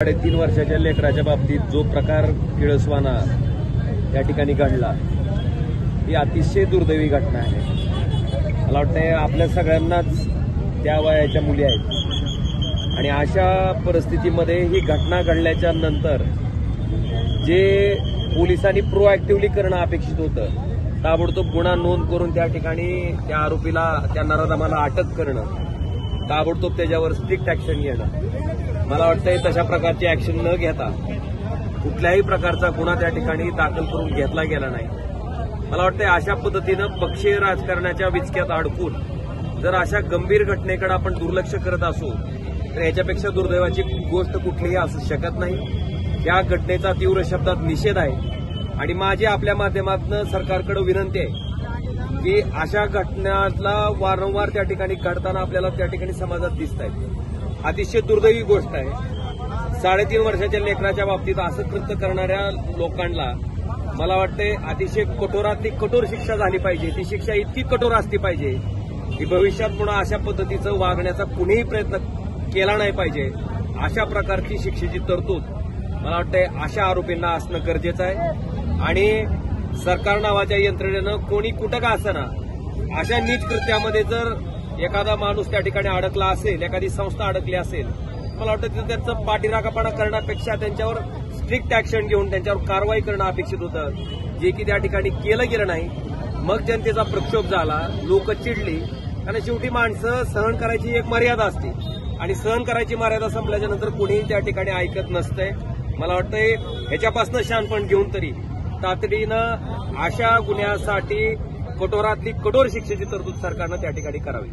3.5 वर्षाच्या लेकराच्या बाबतीत जो प्रकार किळसवाना या ठिकाणी घडला ही अतिशय दुर्दैवी घटना आहे। मला वाटतं आपल्या सगळ्यांनाच त्या वयाच्या मुली आहेत आणि अशा परिस्थितीमध्ये ही घटना घडल्याच्या नंतर जे पोलिसांनी प्रोएक्टिव्हली करणं अपेक्षित होतं, ताबडतोब गुन्हा नोंद करून त्या ठिकाणी त्या आरोपीला त्या नराधमाला अटक करणं, ताबडतोब त्याच्यावर स्ट्रिक्ट ऍक्शन घेणं, मला वाटतंय तशा प्रकारची ऍक्शन न घेता कुठल्याही प्रकारचा गुन्हा त्या ठिकाणी दाखल करून घेतला गेला नाही। मला वाटतंय अशा पद्धतीनं पक्षीय राजकारणाच्या विचक्यात अडकून जर अशा गंभीर घटनेकडे आपण दुर्लक्ष करत असू तर याच्यापेक्षा दुर्दैवाची गोष्ट कुठलीही असू शकत नाही। या घटनेचा तीव्र शब्दात निषेध आहे आणि माझी आपल्या माध्यमातून सरकारकडे विनंती आहे की अशा घटनांना वारंवार त्या ठिकाणी घडताना आपल्याला त्या ठिकाणी समाजात दिसत आहेत। अतिशय दुर्दैवी गोष्ट आहे। 3.5 वर्षाच्या लेकराच्या बाबतीत असं कृत्य करणाऱ्या लोकांना मला वाटते अतिशय कठोरातली कठोर शिक्षा झाली पाहिजे। ती शिक्षा इतकी कठोर असली पाहिजे की भविष्यात पुन्हा अशा पद्धतीचं वागण्याचा कुणीही प्रयत्न केला नाही पाहिजे। अशा प्रकारची शिक्षेची तरतूद मला वाटते अशा आरोपींना असणं गरजेचं आहे आणि सरकार नावाच्या यंत्रणेनं कोणी कुठं का असेना अशा नीच कृत्यामध्ये जर एखादा माणूस त्या ठिकाणी अडकला असेल, एखादी संस्था अडकली असेल, मला वाटतं तिथं त्यांचं पाठीराखापणा करण्यापेक्षा त्यांच्यावर स्ट्रिक्ट ऍक्शन घेऊन त्यांच्यावर कारवाई करणं अपेक्षित होतं, जे की त्या ठिकाणी केलं गेलं नाही। मग जनतेचा प्रक्षोभ झाला, लोक चिडली, कारण शेवटी माणसं सहन करायची एक मर्यादा असते आणि सहन करायची मर्यादा संपल्याच्या नंतर कोणीही त्या ठिकाणी ऐकत नसतंय। मला वाटतंय ह्याच्यापासून शहाणपण घेऊन तरी तातडीनं अशा गुन्ह्यासाठी कठोरातली कठोर शिक्षेची तरतूद सरकारनं त्या ठिकाणी करावी।